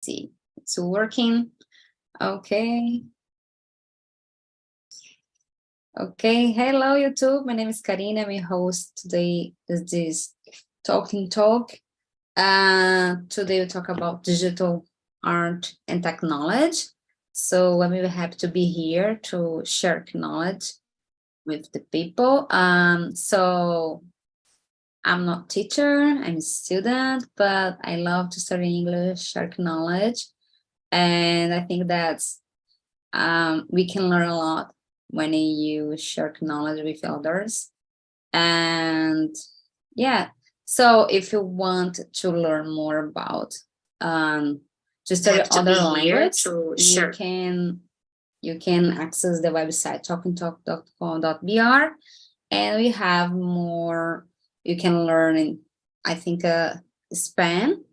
see. It's working. Okay. Okay. Hello, YouTube. My name is Karina. I'm your host. Today is this Talking Talk. Today we talk about digital art and technology. So I'm really happy to be here to share knowledge with the people. So I'm not teacher, I'm a student, but I love to study English, share knowledge. And I think that's we can learn a lot when you share knowledge with others. And yeah, so if you want to learn more about to study other language, you can access the website talkntalk.com.br, and we have more. You can learn in, I think, Spain,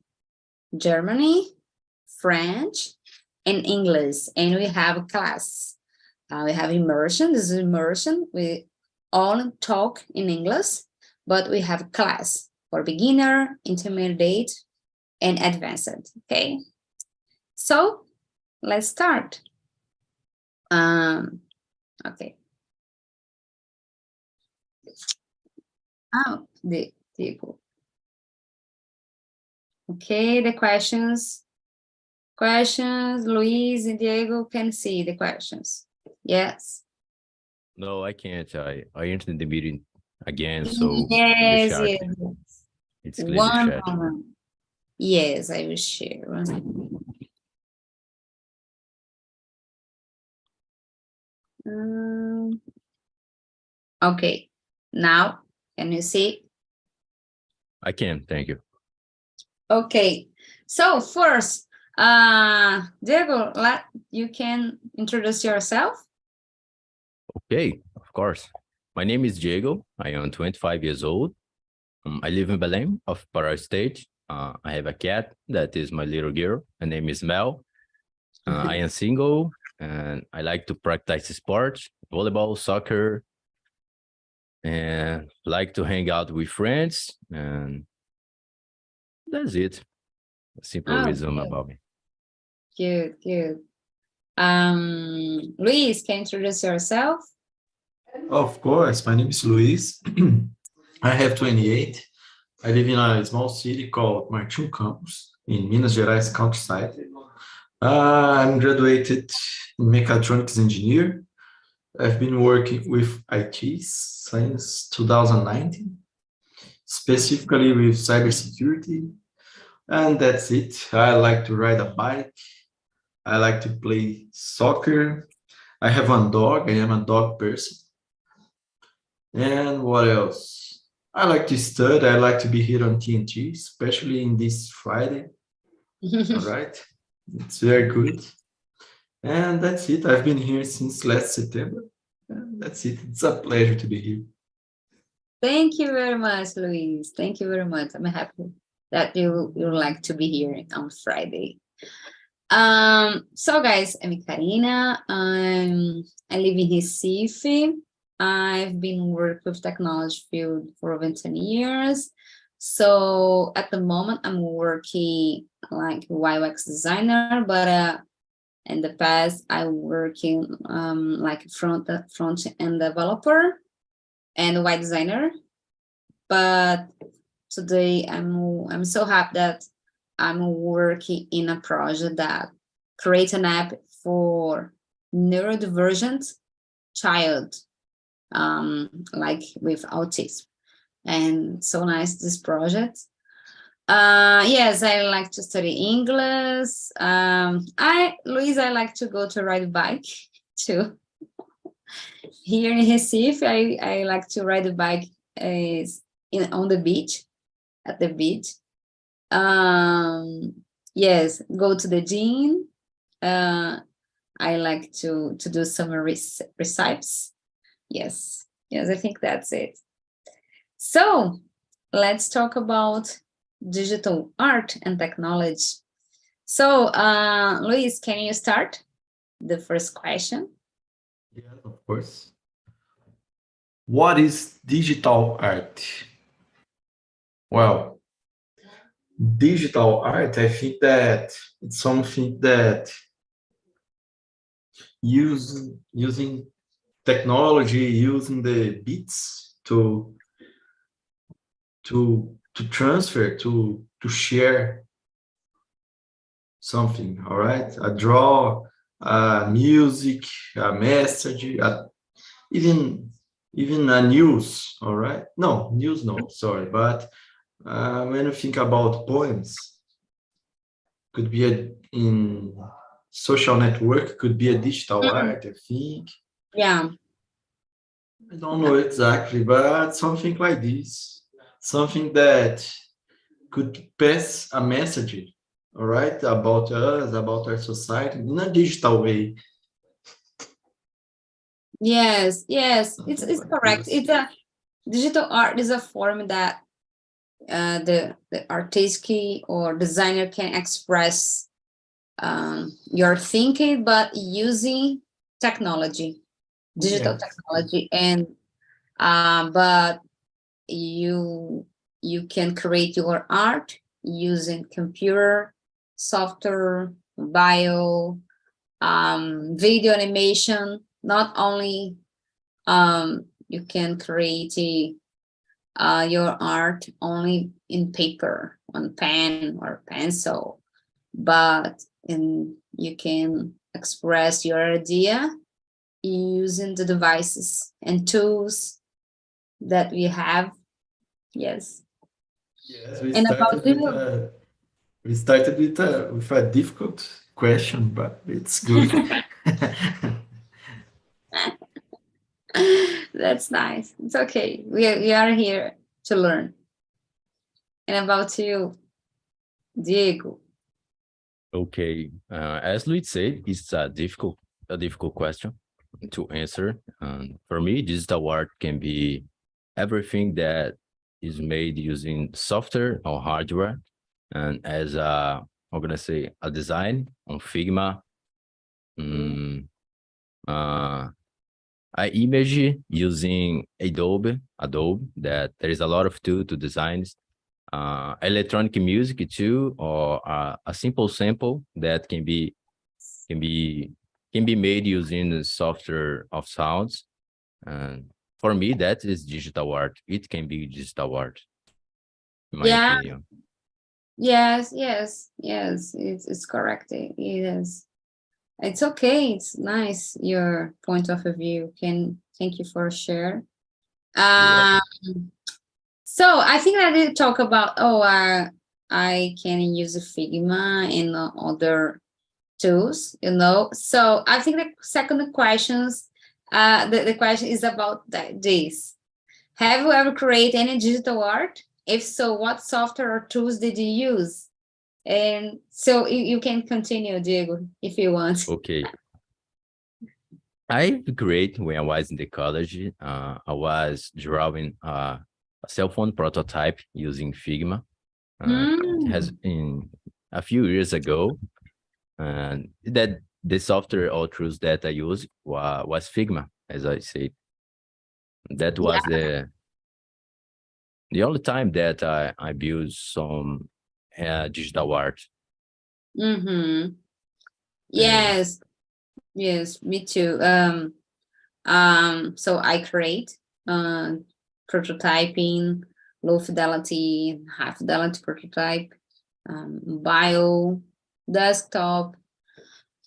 Germany, French, and English. And we have a class. We have immersion. This is immersion. We all talk in English, but we have a class for beginner, intermediate, and advanced. Okay. So let's start. Okay. Oh, Diego. Okay, the questions. Luis and Diego can see the questions. Yes. No, I can't. I entered the meeting again, so yes, the yes. It's clear the chat. Yes, I will share. Okay, now can you see? I can, thank you. Okay, so first, Diego, you can introduce yourself. Okay, of course. My name is Diego. I am 25 years old. I live in Belém of Pará State. I have a cat that is my little girl. Her name is Mel. I am single and I like to practice sports, volleyball, soccer, and like to hang out with friends. And that's it. A simple resume about me. Good. Luis, can you introduce yourself? Of course, my name is Luis. I have 28. I live in a small city called Martim Campos in Minas Gerais countryside. I'm graduated in mechatronics engineer. I've been working with IT since 2019, specifically with cybersecurity. And that's it. I like to ride a bike. I like to play soccer. I have one dog. I am a dog person. And what else? I like to study. I like to be here on TNT, especially in this Friday. All right. It's very good. And that's it. I've been here since last September. And that's it. It's a pleasure to be here. Thank you very much, Luis. Thank you very much. I'm happy that you like to be here on Friday. So guys, I'm Karina. I live in Recife. I've been working with technology field for over 10 years. So at the moment, I'm working like UX designer, but in the past, I working like front end developer and web designer. But today, I'm so happy that I'm working in a project that creates an app for neurodivergent child, like with autism. And so nice, this project. Yes, I like to study English. Luis, I like to go to ride a bike too. Here in Recife, I like to ride a bike on the beach, at the beach. Yes, go to the gym. I like to do some recipes. Yes, I think that's it. So let's talk about digital art and technology. So, Luis, can you start the first question? Yeah, of course. What is digital art? Well, digital art, I think that it's something that using technology, using the bits to transfer, to share something, all right? A draw, music, a message, even a news, all right? No, news, no, sorry. But when you think about poems, could be in social network, could be a digital art, I think. Yeah. I don't know exactly, but something like this, something that could pass a message, all right, about us, about our society in a digital way. Yes, yes, Something it's like correct. this. It's a digital art is a form that the artistic or designer can express your thinking, but using technology, digital Yes. technology, and but you can create your art using computer, software, mobile, video animation. Not only you can create your art only in paper, on pen or pencil, but you can express your idea using the devices and tools that we have. Yes. Yes, we And about started with you? a with a difficult question, but it's good. That's nice. It's okay. We are here to learn. And about you, Diego? Okay, as Luis said, it's a difficult question to answer. For me, digital art can be everything that is made using software or hardware, and as a, I'm gonna say, a design on Figma, uh, I image using Adobe, that there is a lot of tool to design electronic music too, or a simple sample that can be made using the software of sounds. And for me, that is digital art. It can be digital art, in my Yeah. opinion. Yes. Yes. Yes. It's correct. It is. It's okay. It's nice your point of view. Can thank you for share. You're Um. welcome. So I think I did talk about I can use Figma and other tools, So I think the second questions, the question is about this. Have you ever created any digital art? If so, what software or tools did you use? And so you can continue, Diego, if you want. Okay. I create when I was in the college. I was drawing a cell phone prototype using Figma. It has in a few years ago, and that the software or tools that I used was Figma, as I said. That Yeah. was the only time that I built some digital art. Mm-hmm. And Yes. Yes, me too. So I create prototyping, low fidelity, high fidelity prototype, bio, desktop,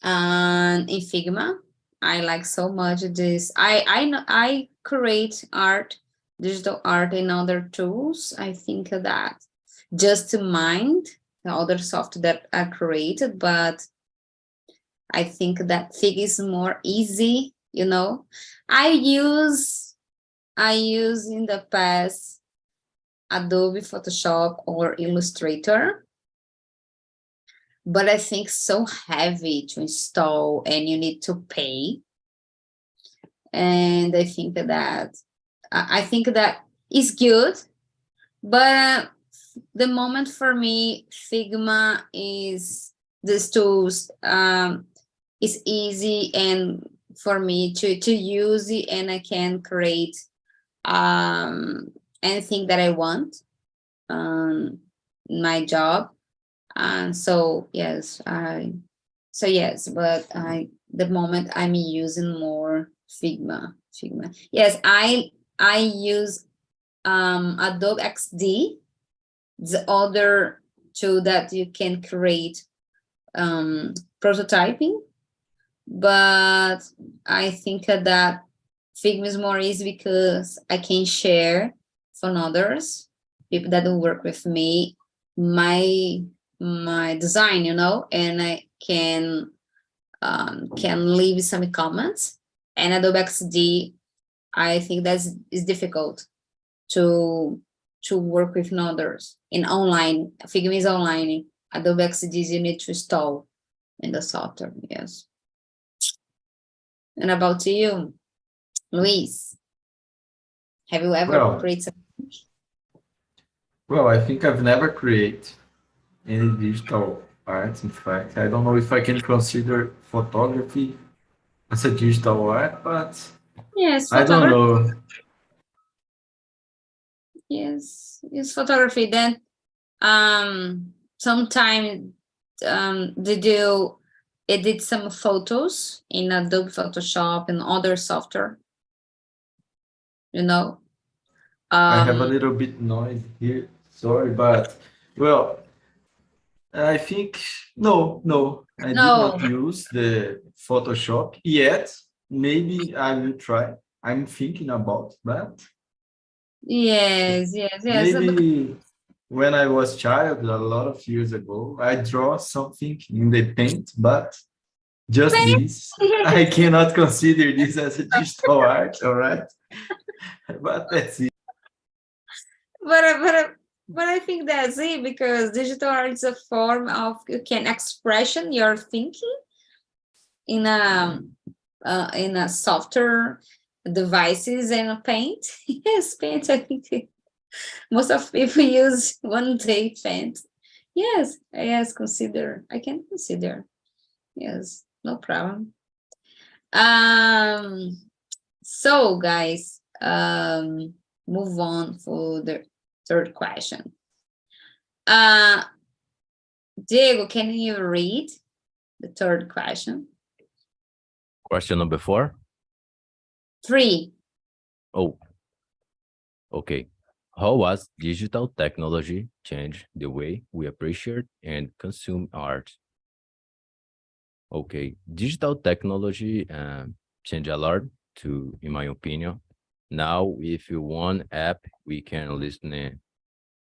and in Figma. I like so much this. I create art, digital art in other tools. I think that just to mind the other software that I created, but I think that Fig is more easy, I use in the past Adobe Photoshop or Illustrator, but I think so heavy to install and you need to pay. And I think that is good, but the moment for me, Figma is this tools is easy and for me to use it, and I can create anything that I want. my job. And so yes, but the moment I'm using more Figma. Yes, I use Adobe XD, the other tool that you can create prototyping, but I think that Figma is more easy because I can share for others, people that will work with me, my design, and I can leave some comments. And Adobe XD, I think is difficult to work with others in online. Figma is online. Adobe XD you need to install in the software. Yes. And about you, Luis, have you ever created something? Well, I think I've never created any digital art. In fact, I don't know if I can consider photography as a digital art, but yes, I don't know. Yes, it's photography. Then, sometime did you edit some photos in Adobe Photoshop and other software? I have a little bit noise here. Sorry, but well, I think no, I did not use the Photoshop yet. Maybe I will try. I'm thinking about that. Yes. Maybe when I was child, a lot of years ago, I draw something in the paint, but just this. I cannot consider this as a digital art, all right? But that's it. But I think that's it, because digital art is a form of you can expression your thinking in a software devices and a paint. Yes, paint. I think most of people use one day paint. Yes, I can consider. Yes, no problem. So guys, move on for the third question. Diego, can you read the third question? Question number 4? 3. Oh, okay. How was digital technology change the way we appreciate and consume art? Okay, digital technology changed a lot too, in my opinion. Now, if you want app, we can listen a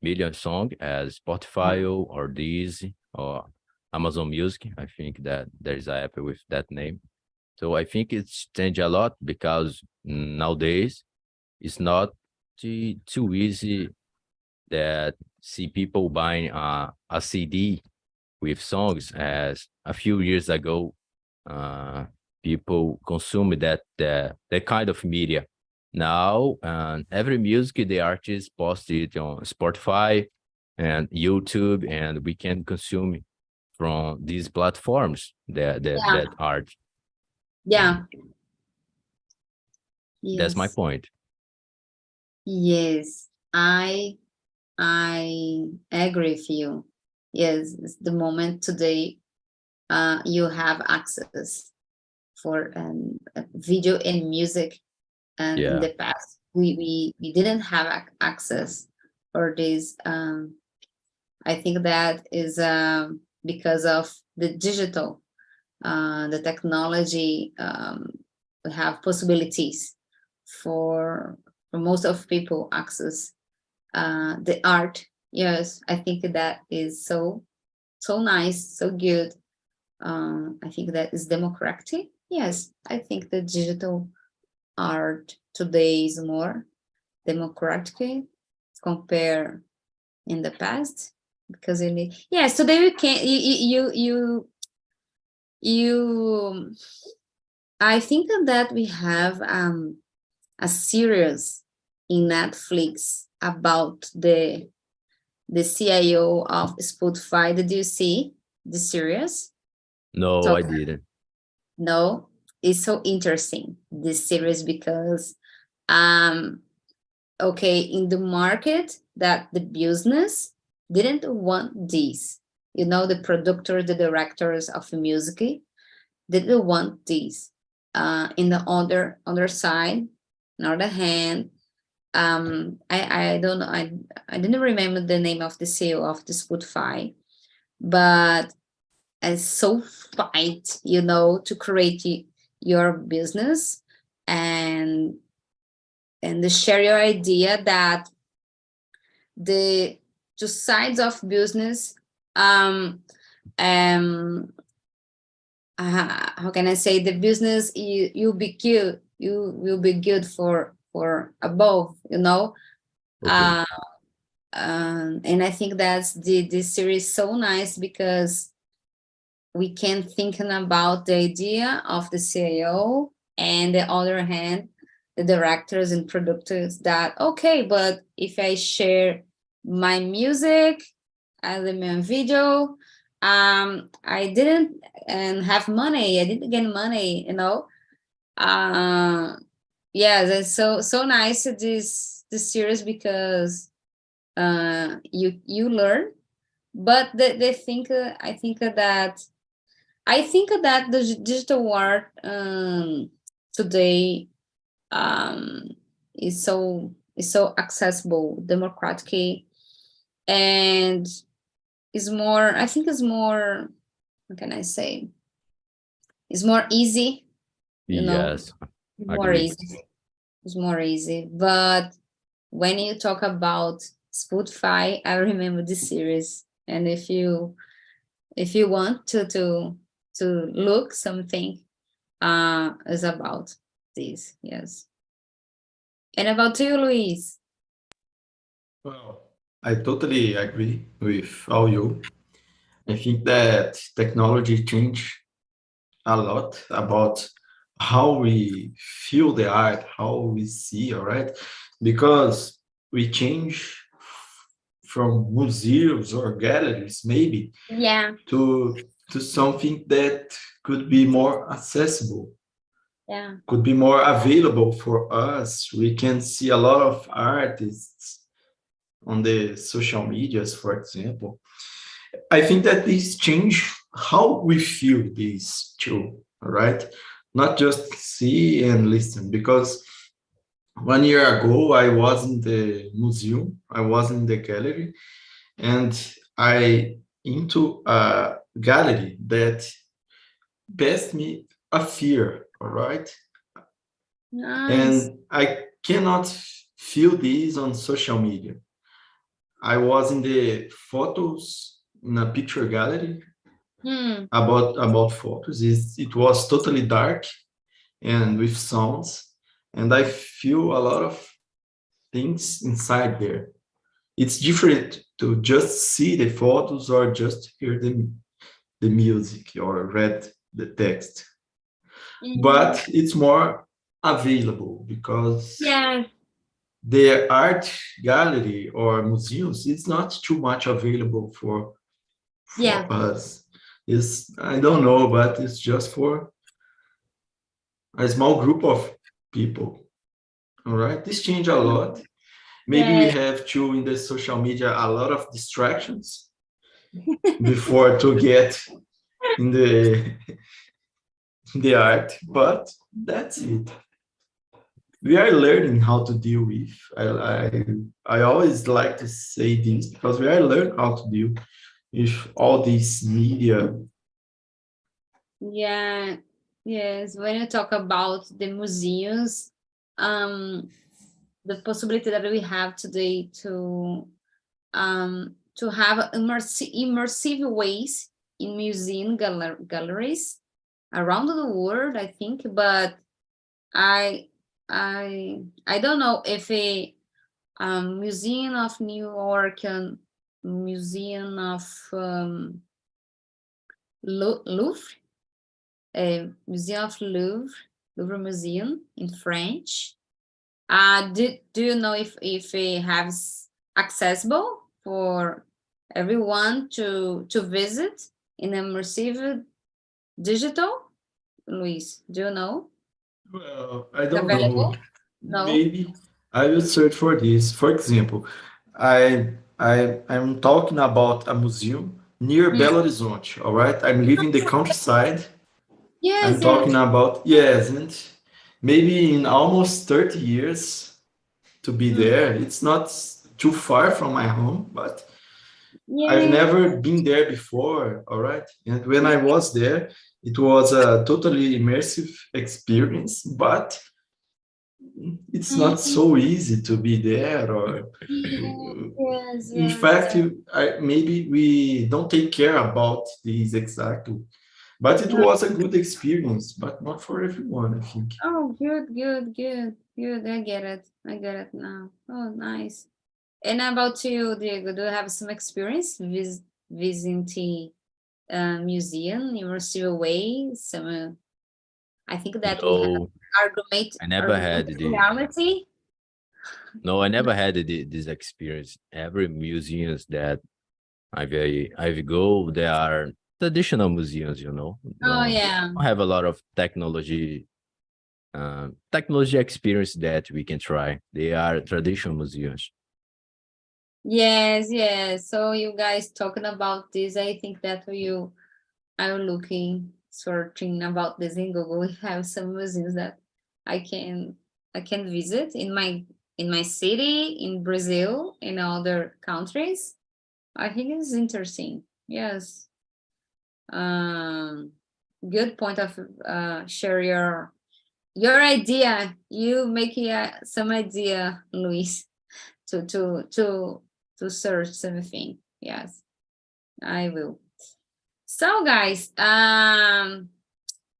million songs as Spotify or Deezer or Amazon Music. I think that there's an app with that name. So I think it's changed a lot because nowadays it's not too easy that see people buying a CD with songs as a few years ago. People consume that kind of media. Now, every music the artist posts it on Spotify and YouTube, and we can consume from these platforms that art. Yeah. Yes. That's my point. Yes, I agree with you. Yes, it's the moment today you have access for video and music, and in the past we didn't have access for this. I think that is because of the digital, the technology. We have possibilities for most of people access the art. Yes, I think that is so nice, so good. I think that is democratic. Yes, I think the digital art today is more democratic compared in the past, because yes, today we can you I think that we have a series in Netflix about the CIO of Spotify. Did you see the series? No, I didn't. No, it's so interesting, this series, because okay, in the market that the business didn't want this. You know, the producers, the directors of music didn't want this. In the other side, on the other hand, I don't know, I didn't remember the name of the CEO of the Spotify, but I so fight, you know, to create your business and to share your idea that the two sides of business, how can I say, the business you'll be good, you will be good for above, you know. Okay. And I think that's this series so nice because we can thinking about the idea of the CEO and the other hand, the directors and producers that, okay, but if I share my music, I live my video, I didn't have money, I didn't get money, you know. Yeah, that's so nice this series because you learn, but they think I think that the digital world today is so accessible, democratic, and is more. I think is more. What can I say? It's more easy. You know, Yes, more agree. easy. It's more easy. But when you talk about Spotify, I remember this series, and if you want to look something is about this. Yes. And about you, Luis? Well, I totally agree with all you. I think that technology changed a lot about how we feel the art, how we see, all right? Because we change from museums or galleries, maybe, Yeah. to something that could be more accessible, Yeah. could be more available for us. We can see a lot of artists on the social medias, for example. I think that this change how we feel this too, all right? Not just see and listen, because 1 year ago I was in the museum, I was in the gallery, and I into a gallery that passed me a fear, all right? Nice. And I cannot feel this on social media. I was in the photos in a picture gallery about photos. It was totally dark and with sounds, and I feel a lot of things inside there. It's different to just see the photos or just hear the music or read the text, but it's more available because Yeah. the art gallery or museums it's not too much available for Yeah. us. Is I don't know, but it's just for a small group of people. All right, this changed a lot. Maybe we Yeah. have to in the social media a lot of distractions before to get in the art, but that's it. We are learning how to deal with. I always like to say this because we are learning how to deal with all these media. Yeah. Yes. When you talk about the museums, the possibility that we have today to have immersive ways in museum galleries around the world, I think, but I I don't know if a museum of New York and museum of Louvre, museum of Louvre Museum in French. Do you know if it has accessible for everyone to visit in immersive digital? Luis, do you know? Well, I It's don't know. available? No. Maybe I will search for this. For example, I I'm talking about a museum near Belo Horizonte, all right? I'm living the countryside. I'm Yes, talking yes. about, yes, and maybe in almost 30 years to be there. It's not too far from my home, but I've Yeah. never been there before, all right? And when I was there, it was a totally immersive experience, but it's not so easy to be there. Or Yes, in yes, fact, maybe we don't take care about these exactly. But it yes. was a good experience, but not for everyone, I think. Oh, good, good, good, good. I get it. I get it now. Oh, nice. And about you, Diego, do you have some experience visiting museum in your way? Some, I think that we have No, I never had augmented the reality. no, I never had this experience. Every museums that I've go, they are traditional museums, you know. Oh yeah. Don't have a lot of technology experience that we can try. They are traditional museums. Yes, yes. So you guys talking about this, I think that you are looking, searching about this in Google. We have some museums that I can I can visit in my city, in Brazil, in other countries. I think it's interesting. Yes. Um, good point of share your idea. You make some idea, Luis, to to to to search something. Yes, I will. So guys,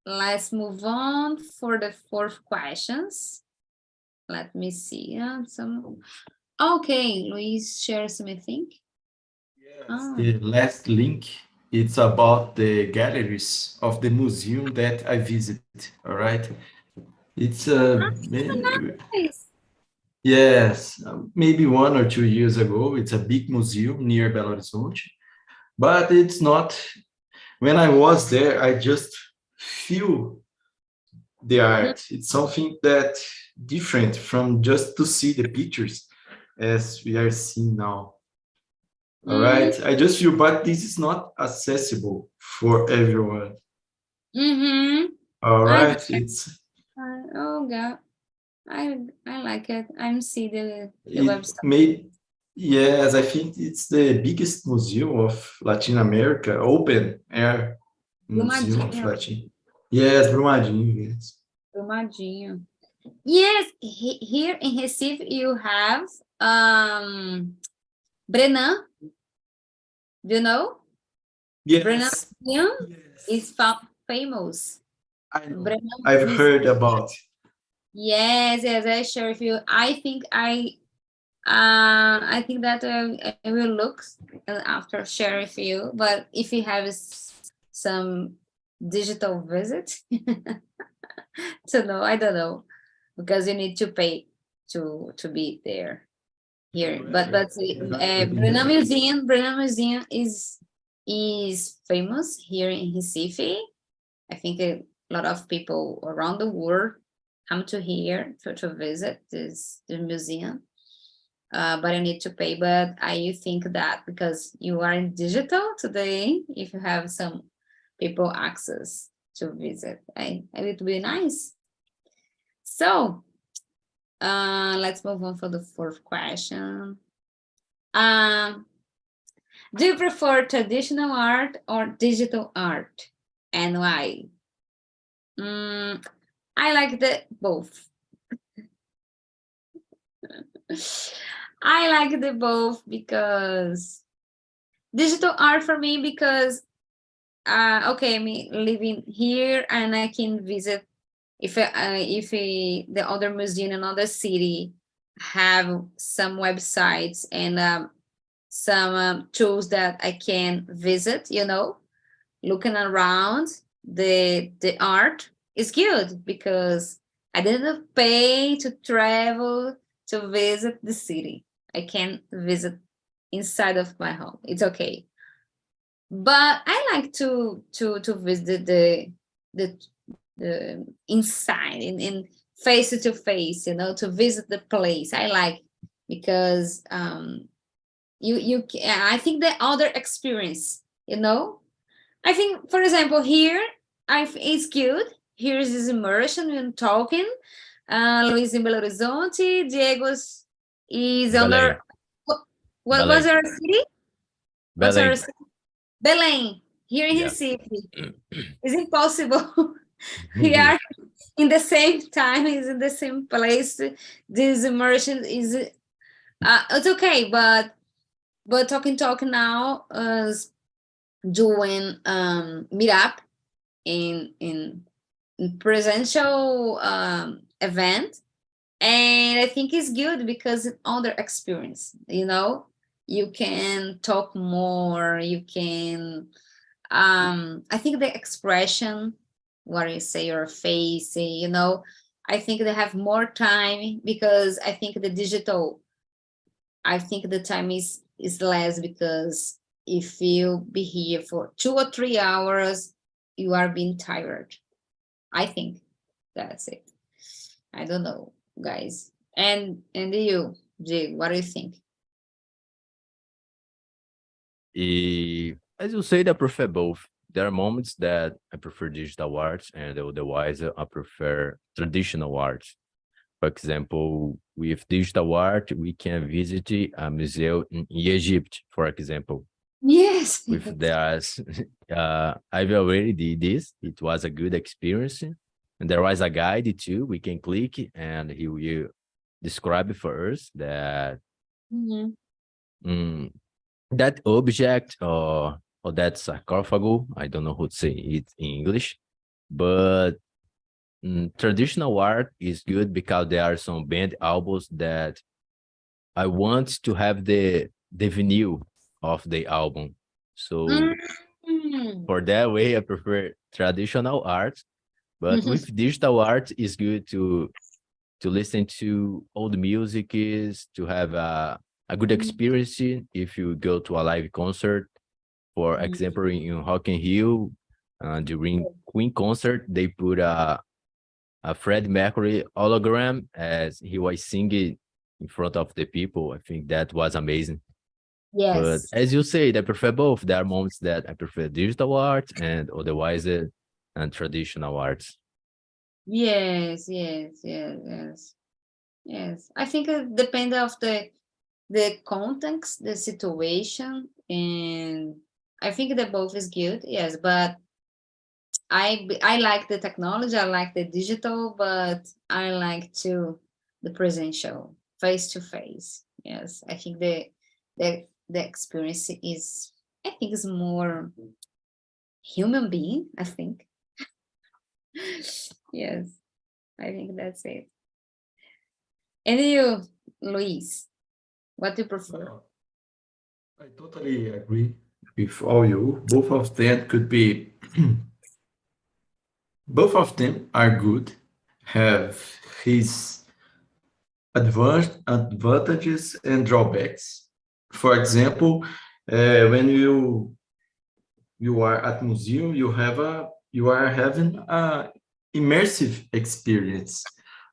let's move on for the fourth questions. Let me see. Some okay, Luis, share something. Yes, Oh, the last link, it's about the galleries of the museum that I visit, all right? It's nice. yes, maybe 1 or 2 years ago. It's a big museum near Belo Horizonte, but it's not. When I was there, I just feel the Mhm. art. It's something that different from just to see the pictures as we are seeing now. All right, I just feel, but this is not accessible for everyone. Mm-hmm. All I right, it's oh God, I like it. I'm see the it website. may yes, I think it's the biggest museum of Latin America, open air museum of Brumadinho, Latin. Yes, Brumadinho, yes. Brumadinho. Yes, here in Recife you have Brenan. Do you know? Brenan Yes, Museum is yes, famous. I know. Brenan I've Museum. heard about. Yes, yes, I share with you. I think that I will look after share with you. But if you have some digital visit to know, I don't know, because you need to pay to be there here. But I've never been there. Bruna Museum is famous here in Recife. I think a lot of people around the world come to here to visit the museum. But I need to pay. But I think that because you are in digital today, if you have some people access to visit, it would be nice. So let's move on for the fourth question. Um, do you prefer traditional art or digital art, and why? I like the both. I like the both because digital art for me because okay, me living here and I can visit if the other museum in another city have some websites and some tools that I can visit, looking around the art is good because I didn't pay to travel to visit the city. I can visit inside of my home. It's okay. But I like to visit the the inside in face to face, to visit the place. I like because I think the other experience, I think, for example, here it's good. Here is this immersion and talking. Luis in Belo Horizonte, Diego's is Belém. under what was Belém. our city? What's our city? Belém, here in Recife. It's impossible. We are in the same time, is in the same place. This immersion is it's okay, but TALK now is doing meetup in presential event, and I think it's good because it's other experience. You can talk more. You can. I think the expression, what you say, your face, I think they have more time because I think the digital. I think the time is less because if you be here for 2 or 3 hours, you are being tired. I think that's it. I don't know, guys. And you, Jay, what do you think? As you said, I prefer both. There are moments that I prefer digital arts, and otherwise I prefer traditional arts. For example, with digital art, we can visit a museum in Egypt, for example. Yes. With that, I've already did this. It was a good experience. And there was a guide too. We can click and he will describe for us that that object or that sarcophagus, I don't know how to say it in English, but traditional art is good because there are some band albums that I want to have the vinyl of the album. So for that way, I prefer traditional art, but with digital art, it's good to listen to old music, is to have a good experience if you go to a live concert. For example, in Rock in Rio, during Queen concert, they put a Freddie Mercury hologram as he was singing in front of the people. I think that was amazing. Yes. But as you say, I prefer both. There are moments that I prefer digital art and otherwise and traditional arts. Yes. I think it depends of the context, the situation, and I think that both is good. Yes, but I like the technology. I like the digital, but I like the presential, face to face. Yes, I think the experience is more human being. I think. Yes, I think that's it. And you, Luis, what do you prefer? I totally agree with all you. Both of them could be, both of them are good, have his advantages and drawbacks. For example, when you are at museum, you are having a immersive experience.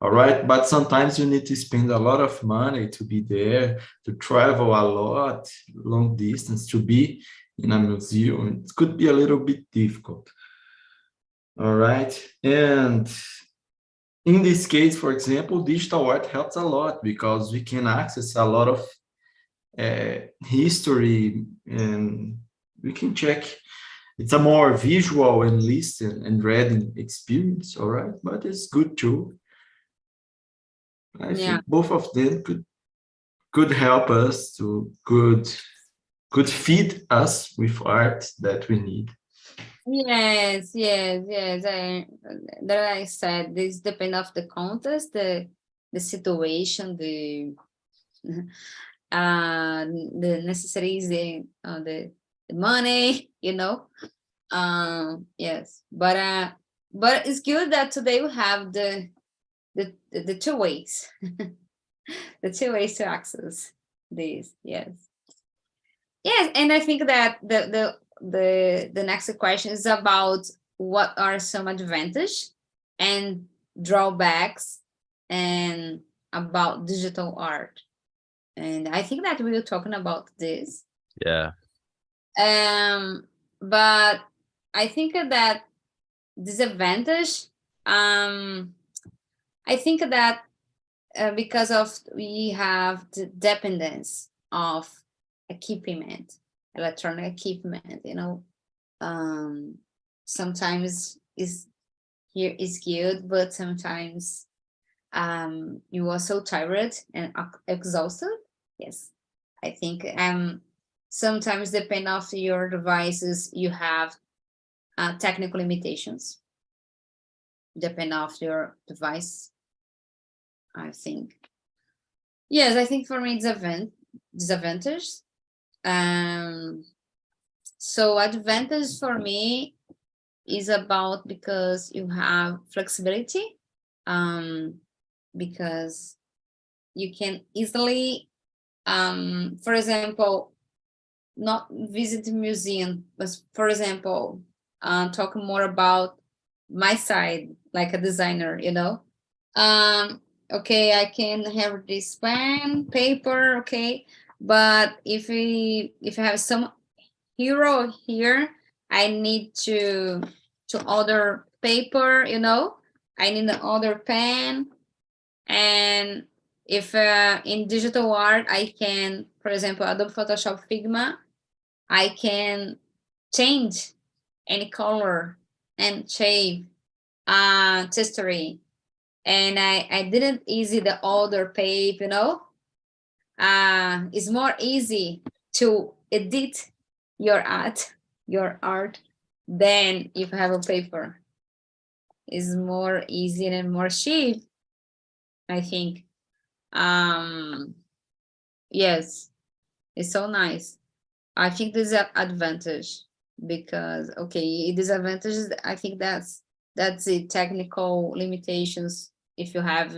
All right, but sometimes you need to spend a lot of money to be there, to travel a lot, long distance to be in a museum. It could be a little bit difficult. All right, and in this case, for example, digital art helps a lot because we can access a lot of history, and we can check. It's a more visual and listen and reading experience, all right? But it's good too. I think both of them could help us to could feed us with art that we need. Yes. That I said, this depends of the context, the situation, the necessities, the money, yes, but it's good that today we have the two ways, the two ways to access this. Yes, and I think that the next question is about what are some advantages and drawbacks and about digital art. And I think that we were talking about this. Yeah. But I think that disadvantage, I think that because of we have the dependence of equipment, electronic equipment, sometimes is good, but sometimes you are so tired and exhausted. Yes, I think sometimes depend of your devices, you have technical limitations. Depend of your device, I think. Yes, I think for me it's disadvantage. So advantage for me is about because you have flexibility, because you can easily, for example, not visit a museum, but for example, talk more about my side, like a designer, okay, I can have this pen, paper, okay, but if I have some hero here, I need to order paper, I need another pen. And if in digital art, I can, for example, Adobe Photoshop Figma, I can change any color and shape, texture, and I didn't easy the other page, it's more easy to edit your art than if you have a paper. It's more easy and more cheap, I think. Yes, it's so nice. I think this is an advantage because, okay, disadvantages, I think that's the technical limitations. If you have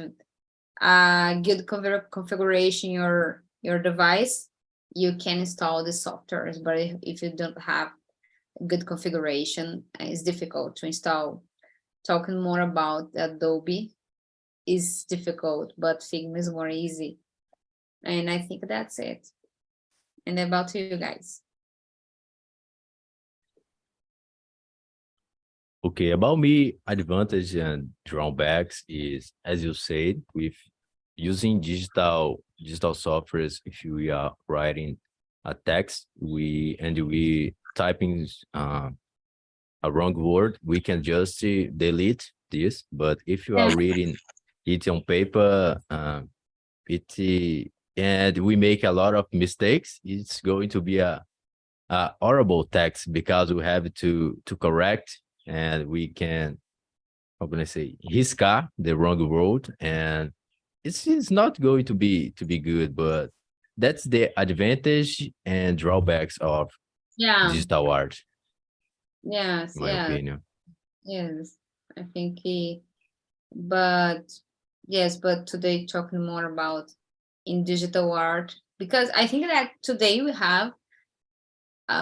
a good configuration your device, you can install the softwares, but if you don't have good configuration, it's difficult to install. Talking more about Adobe is difficult, but Figma is more easy. And I think that's it. And about you guys. Okay, about me, advantage and drawbacks is, as you said, with using digital softwares, if we are writing a text, we typing a wrong word, we can just delete this. But if you are reading it on paper, and we make a lot of mistakes, it's going to be a horrible text because we have to correct, and we can, how can I say, riscar the wrong word, and it's not going to be good. But that's the advantage and drawbacks of digital art. Yes, in my opinion. Yes, I think but yes, but today talking more about in digital art, because I think that today we have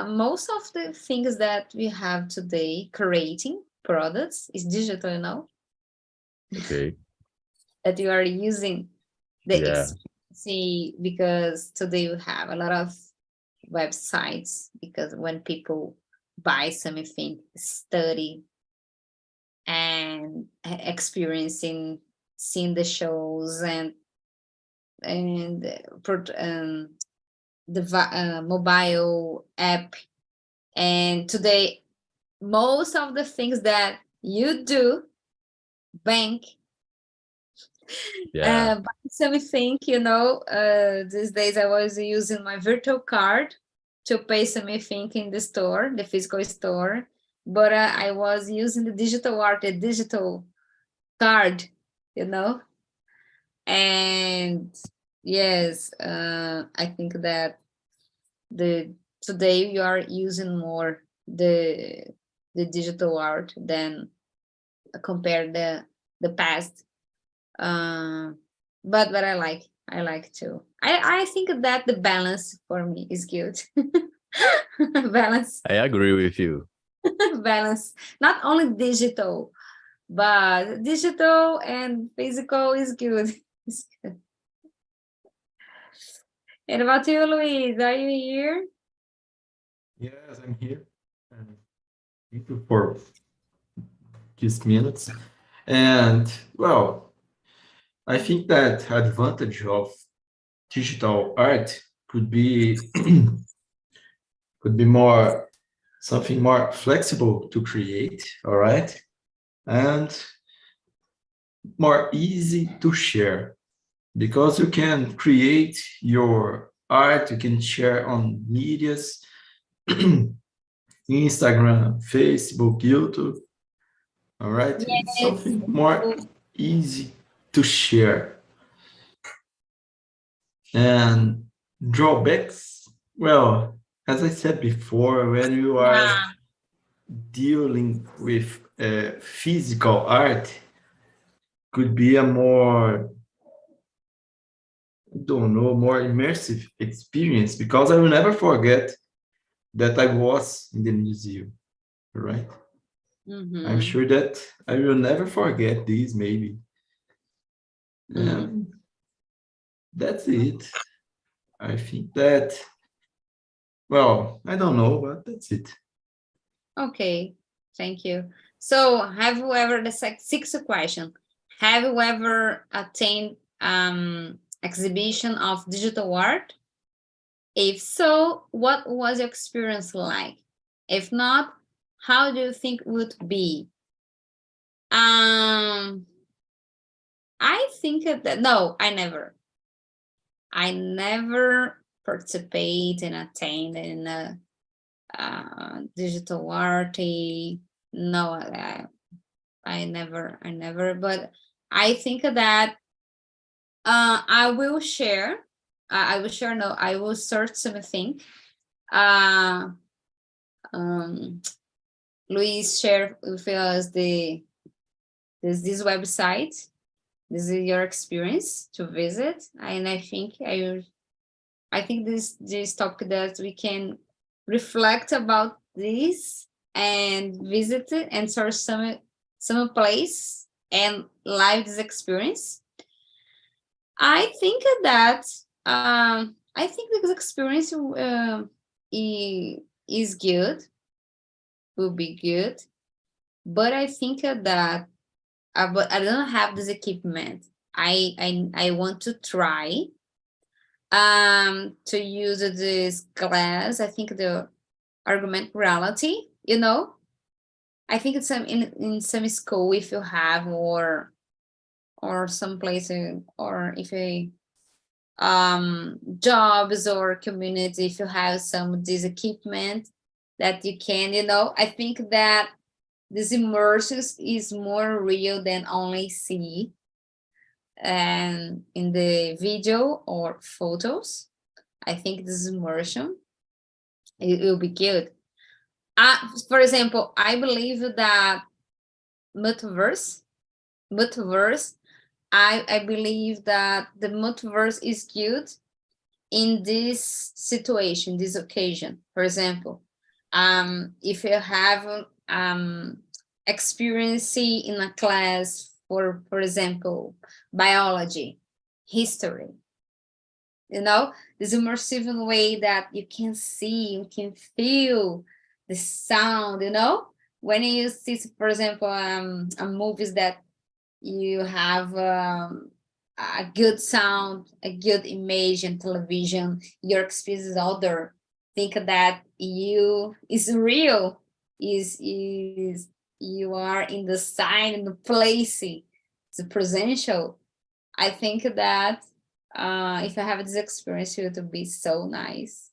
most of the things that we have today creating products is digital, Okay. that you are using the Yeah. see, because today we have a lot of websites, because when people buy something, study and experiencing, seeing the shows and the mobile app, and today most of the things that you do, bank, buy something, these days I was using my virtual card to pay something in the store, the physical store, but I was using the digital art, the digital card, and yes, I think that today you are using more the digital art than compare the past. But I like to. I think that the balance for me is good. Balance. I agree with you. Balance, not only digital, but digital and physical is good. It's good. And about you, Luis? Are you here? Yes, I'm here. Thank you for these minutes. And well, I think that advantage of digital art could be could be more something more flexible to create, all right, and more easy to share because you can create your art, you can share on medias, Instagram, Facebook, YouTube, all right? It's Yes. something more easy to share. And drawbacks, well, as I said before, when you are Yeah. dealing with physical art, could be a more, I don't know, more immersive experience because I will never forget that I was in the museum, right? I'm sure that I will never forget this, maybe. And that's it. I think that, well, I don't know, but that's it. Okay, thank you. So, have you ever, the sixth question, have you ever attained exhibition of digital art? If so, what was your experience like? If not, how do you think it would be? I think that, no, I never participate and attain in a digital art. No, I never, but I think that I will share. No, I will search something. Luis shared with us this website. This is your experience to visit, and I think this topic that we can reflect about this and visit it and search some place and live this experience. I think that this experience is good, will be good, but I think that but I don't have this equipment. I want to try to use this class. I think the augmented reality, I think it's in some school if you have or some place or if you jobs or community, if you have some of this equipment that you can, I think that this immersion is more real than only see and in the video or photos. I think this immersion it will be good. For example, I believe that multiverse, I believe that the multiverse is good in this situation, this occasion. For example, if you have experience in a class for example, biology, history, this immersive way that you can see, you can feel the sound, when you see, for example, movies that you have a good sound, a good image and television, your experience is out there. Think that you is real, is you are in the sign, in the place, it's presential. I think that if I have this experience, it would be so nice.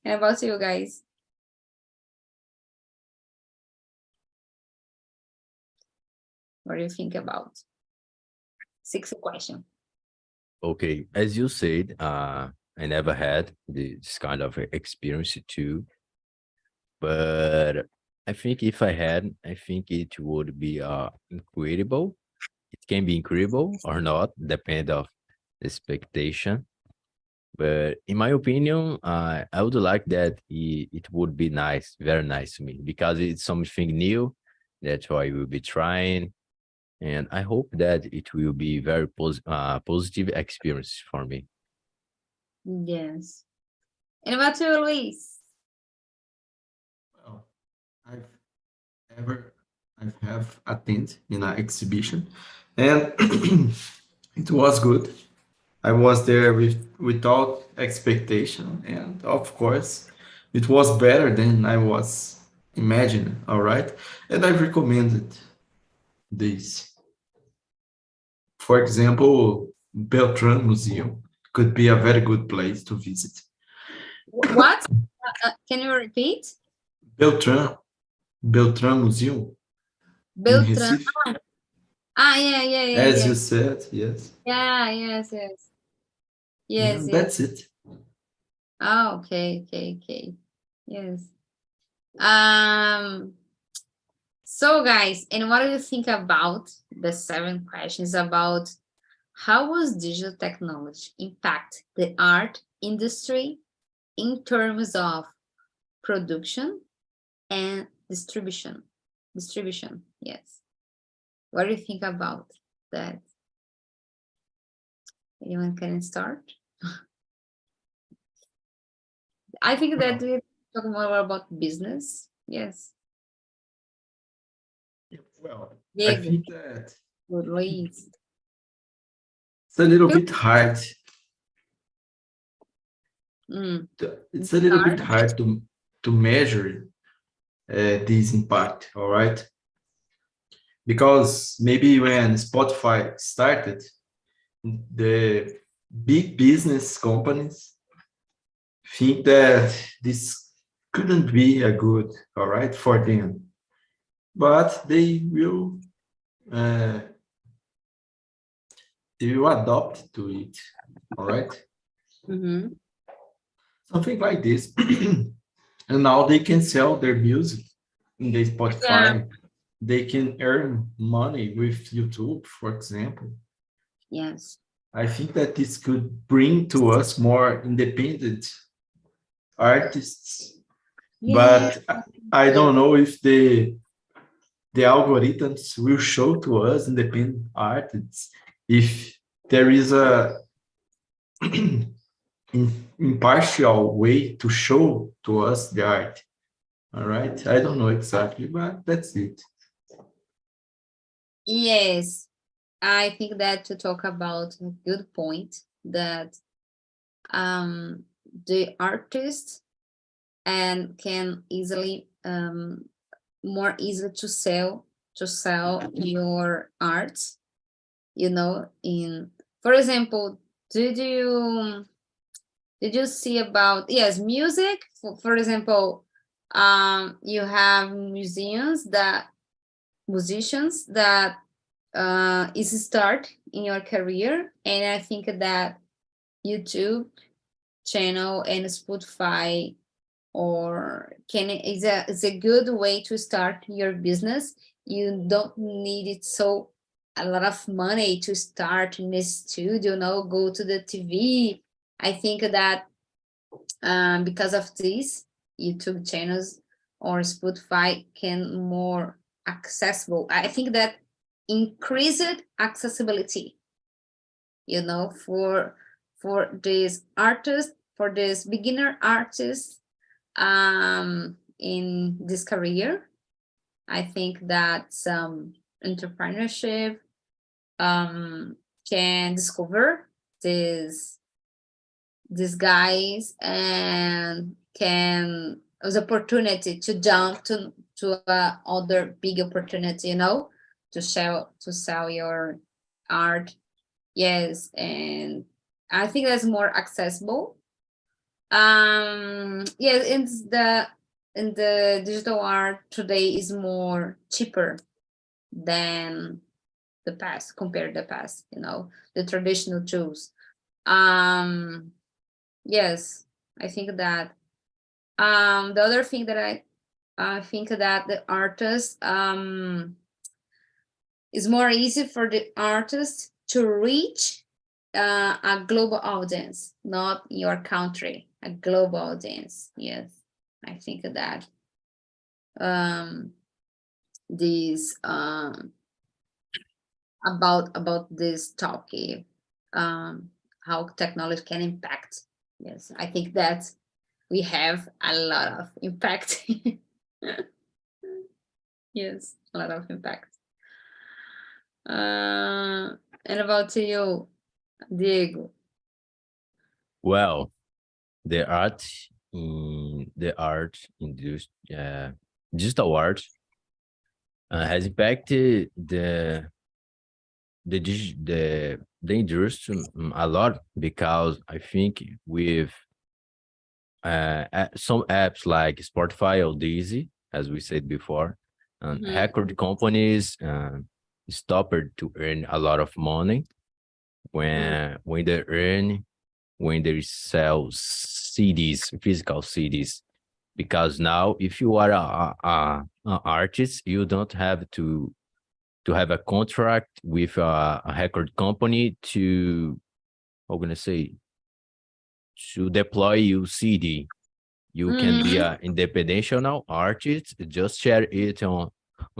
And about you guys? What do you think about? Sixth question. Okay, as you said, I never had this kind of experience too, but I think if I had, I think it would be incredible. It can be incredible or not, depend of the expectation. But in my opinion, I would like that it would be nice, very nice to me, because it's something new. That's why we'll be trying. And I hope that it will be very positive experience for me. Yes. And about you, Luis? Well, I've have attended in an exhibition, and it was good. I was there without expectation, and of course, it was better than I was imagining. All right, and I recommended this. For example, Beltran Museum could be a very good place to visit. What? Can you repeat? Beltran, Beltran Museum in Beltran. Recife, as Yeah. you said, yes. Yeah, yes. And that's it. Oh, okay. Yes. Um, so guys, and what do you think about the 7 questions about how was digital technology impact the art industry in terms of production and distribution? Yes. What do you think about that? Anyone can start? I think that we talk more about business. Yes. Well, I Diego, think that Luis. it's a little bit hard. It's a little bit hard to measure this impact, all right? Because maybe when Spotify started, the big business companies think that this couldn't be a good, all right, for them, but uh, they will adopt to it, all right? Mhm. Something like this. And now they can sell their music in the Yeah. Spotify. They can earn money with YouTube, for example. Yes. I think that this could bring to us more independent artists, Yeah. but I don't know if the algorithms will show to us independent artists if there is a impartial way to show to us the art. All right, I don't know exactly, but that's it. Yes. I think that to talk about a good point that the artist and can easily more easy to sell your art, in, for example, did you see about, yes, music, for example, you have musicians that is start in your career, and I think that YouTube channel and Spotify is a good way to start your business. You don't need it so a lot of money to start in a studio, go to the TV. I think that because of this, YouTube channels or Spotify can more accessible. I think that increased accessibility, for this artist, for this beginner artist, in this career. I think that some entrepreneurship can discover these guys and can as opportunity to jump to other big opportunity, to sell your art. Yes, and I think that's more accessible. Yeah, in the digital art today is more cheaper than the past, compared to the past, the traditional tools. Yes, I think that the other thing that I think that the artist is more easy for the artist to reach a global audience, not your country, a global audience. Yes, I think that this about this topic, how technology can impact Yes, I think that we have a lot of impact. Yes, a lot of impact. And about you, Diego? Well, the art in digital art has impacted the industry a lot, because I think with some apps like Spotify or Deezy, as we said before, record companies stopped to earn a lot of money when they earn when they sell CDs, physical CDs. Because now, if you are an artist, you don't have to have a contract with a record company to, how can I say, to deploy your CD. You can be an independent artist, just share it on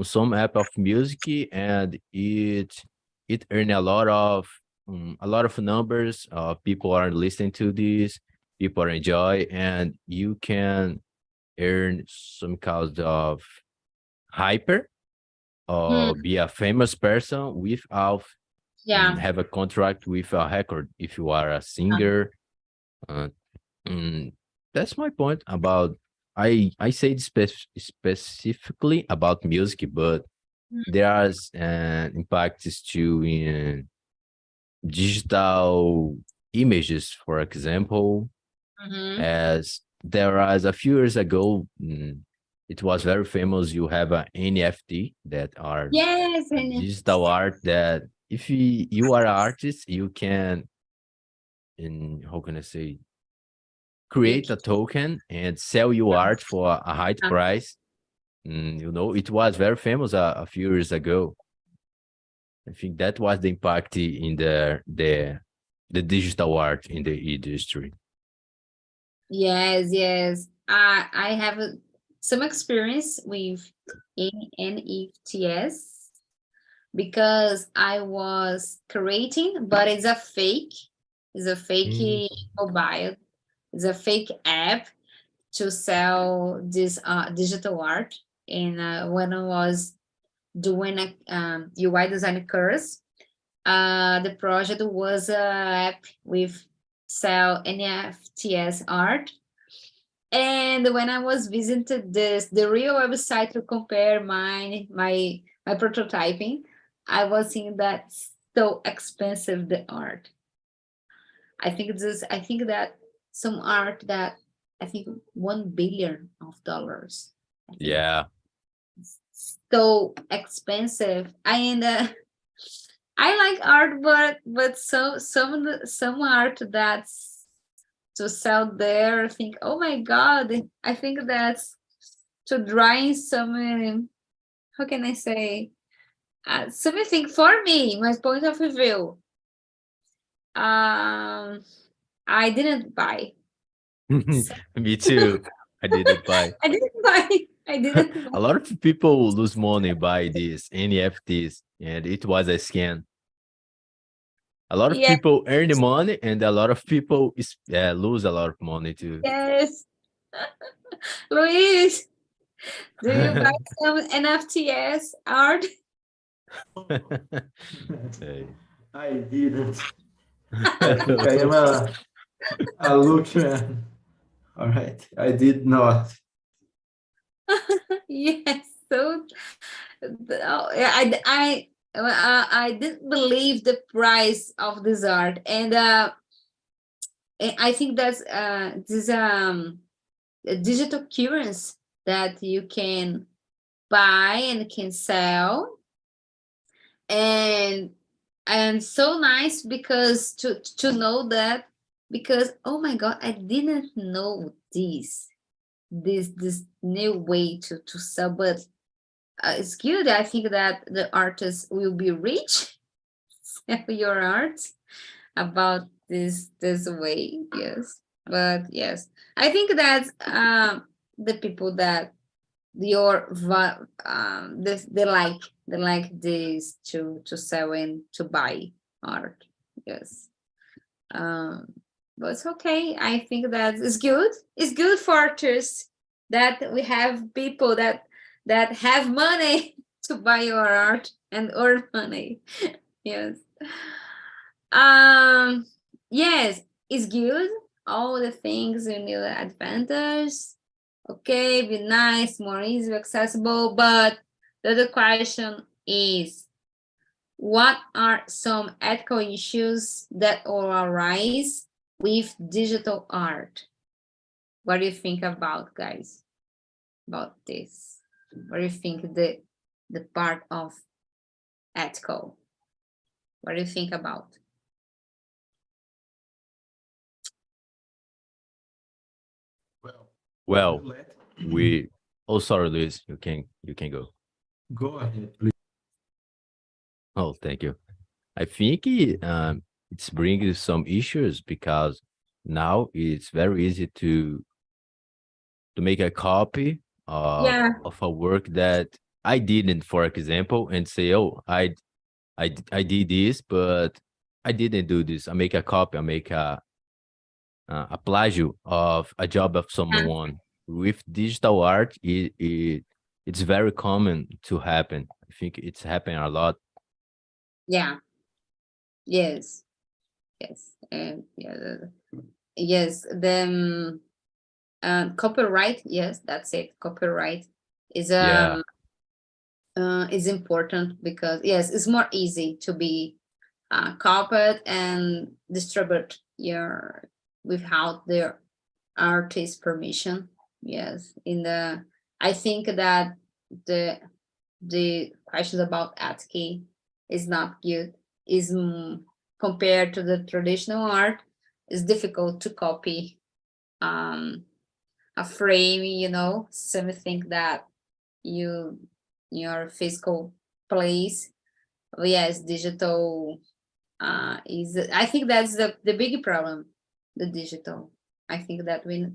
some app of music, and it earn a lot of numbers. People are listening to this, people enjoy, and you can earn some kind of hyper or be a famous person without Yeah. have a contract with a record. If you are a singer, uh, mm, that's my point about. I said specifically about music, but there are impacts too in digital images, for example, as there was a few years ago, it was very famous. You have an NFT that are Yes, and digital art that if you are an artist, you can, how can I say, you create a token and sell your art for a high can. price. It was very famous a few years ago. I think that was the impact in the digital art in the industry. Yes, yes. I have some experience with NFTs because I was creating, but it's a fake. It's a fake mobile. It's a fake app to sell this digital art. And when I was doing a UI design course, the project was a app with sell NFTs art. And when I was visiting the real website to compare my prototyping, I was seeing that so expensive the art. I think that some art that I think $1 billion. I think Yeah. so expensive. And I like art, but some art that's to sell there. I think, oh my god, I think that's to drawing some. How can I say? Something for me, my point of view. I didn't buy. Me too. I didn't buy. I didn't buy. I didn't buy. A lot of people lose money by these NFTs, and it was a scam. A lot of Yeah. people earn the money, and a lot of people lose a lot of money too. Yes. Luis, do you buy some NFTs art? Hey. I didn't. I think I am a lucky man. All right, I did not. Yes. So I didn't believe the price of this art, and I think that's this a digital currency that you can buy and can sell, and so nice because to know that, because oh my god, I didn't know this new way to sell, but it's good. I think that the artist will be rich sell your art about this way. Yes, but yes, I think that the people that they like this to sell and to buy art. Yes. um but it's okay. I think that is good. It's good for artists that we have people that have money to buy your art and earn money. Yes. Yes, it's good. All the things you need advantage. Okay, be nice, more easy, accessible. But the other question is, what are some ethical issues that will arise with digital art? What do you think about, guys, about this? What do you think the part of ethical? What do you think about? Well, oh, sorry, Luis, you can go. Go ahead, please. Oh, thank you. I think it's bringing some issues because now it's very easy to make a copy of a work that I didn't, for example, and say, oh, I did this, but I didn't do this. I make a copy, I make a plágio of a job of someone. With digital art, it's very common to happen. I think it's happening a lot. Yeah. Yes. Yes. Yes. The copyright. Yes, that's it. Copyright is is important because yes, it's more easy to be copied and distribute without the artist's permission. Yes, I think that the questions about ethics is not good. Is compared to the traditional art, it's difficult to copy a frame, something that your physical place. Yes, digital I think that's the big problem, the digital. I think that we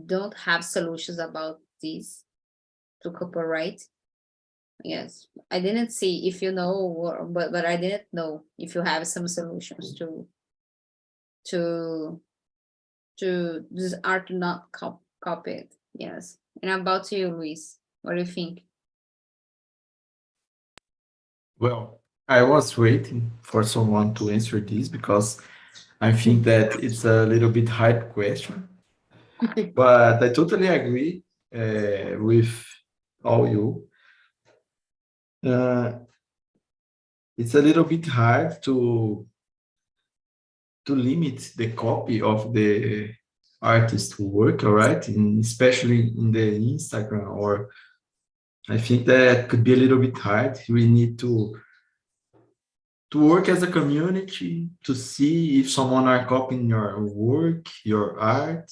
don't have solutions about this to copyright. Yes, I didn't see if you know, but I didn't know if you have some solutions to this art not copied. Yes, and about you, Luis, what do you think? Well, I was waiting for someone to answer this because I think that it's a little bit hard question, but I totally agree with all you. It's a little bit hard to limit the copy of the artist work, all right, especially in the Instagram, or I think that could be a little bit hard. We need to work as a community to see if someone are copying your work, your art.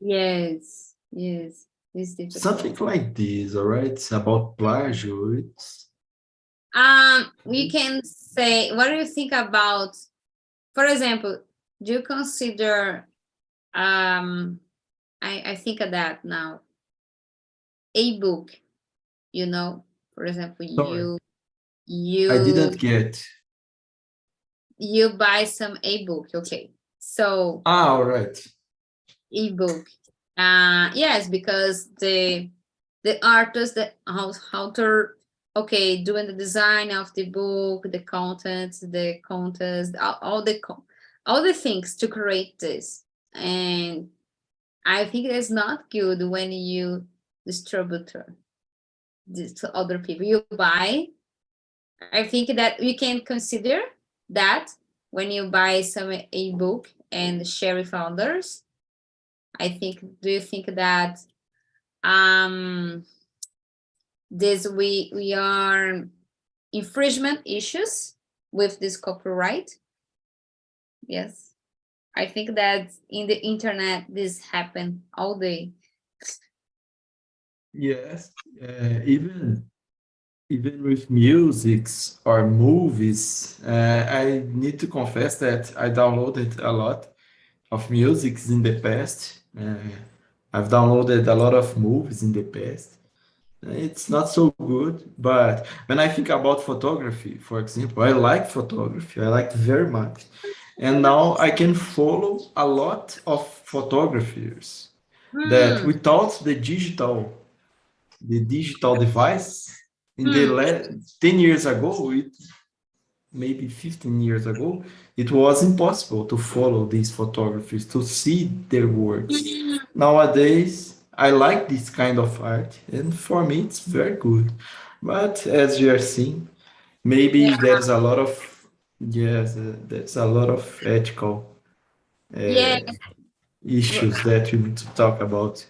Yes, it's difficult. Something like this, all right? It's about plágio. We can say, what do you think about, for example, do you consider I think of that now, a book, for example, Sorry, you I didn't get. you buy some ebook, okay, so All right. ebook, yes, because the artist, the author, okay, doing the design of the book, the contents, the contest, all the things to create this, and I think it's not good when you distribute this to other people. You buy. I think that we can consider that when you buy some a book and share with others. Do you think that this we are infringement issues with this copyright? Yes, I think that in the internet this happen all day. Yes, even with musics or movies, I need to confess that I downloaded a lot of musics in the past. I've downloaded a lot of movies in the past. It's not so good, but when I think about photography, for example, I like photography. I like very much. And now I can follow a lot of photographers that Hmm. without the digital device in the 10 years ago, maybe 15 years ago, it was impossible to follow these photographers, to see their works. Nowadays, I like this kind of art, and for me, it's very good. But as you are seeing, maybe Yeah. there's a lot of, yes, there's a lot of ethical Yeah. issues that we need to talk about.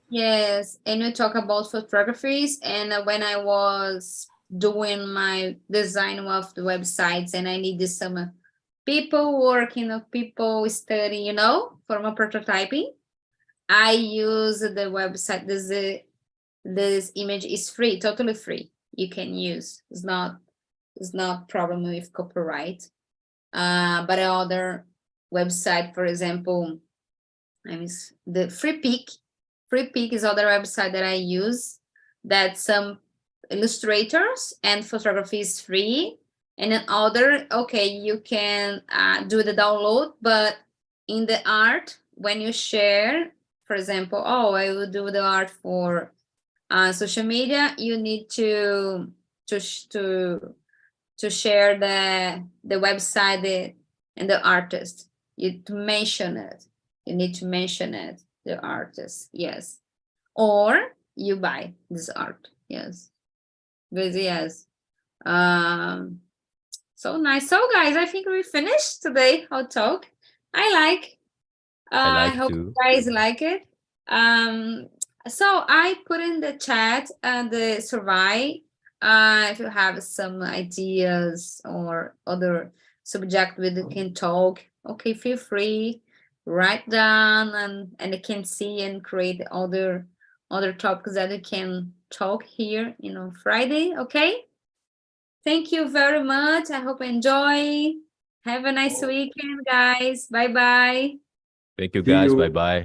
Yes, and we talk about photographies. And when I was doing my design of the websites, and I needed some people working or people studying, for my prototyping, I use the website. This image is free, totally free. You can use. It's not problem with copyright. But other website, for example, the Free Peak is other website that I use, that some illustrators and photography is free. And then other, okay, you can do the download, but in the art, when you share, for example, I will do the art for social media, you need to share the website and the artist. You to mention it. You need to mention it, the artist, yes. Or you buy this art, yes. But yes. So nice. So guys, I think we finished today our talk. I I like hope you to. guys like it. So I put in the chat the survey. If you have some ideas or other subject we can talk, okay, feel free, write down, and you can see and create other topics that we can talk here, Friday. Okay. Thank you very much. I hope you enjoy. Have a nice weekend, guys. Bye bye. Thank you See guys. you. Bye bye.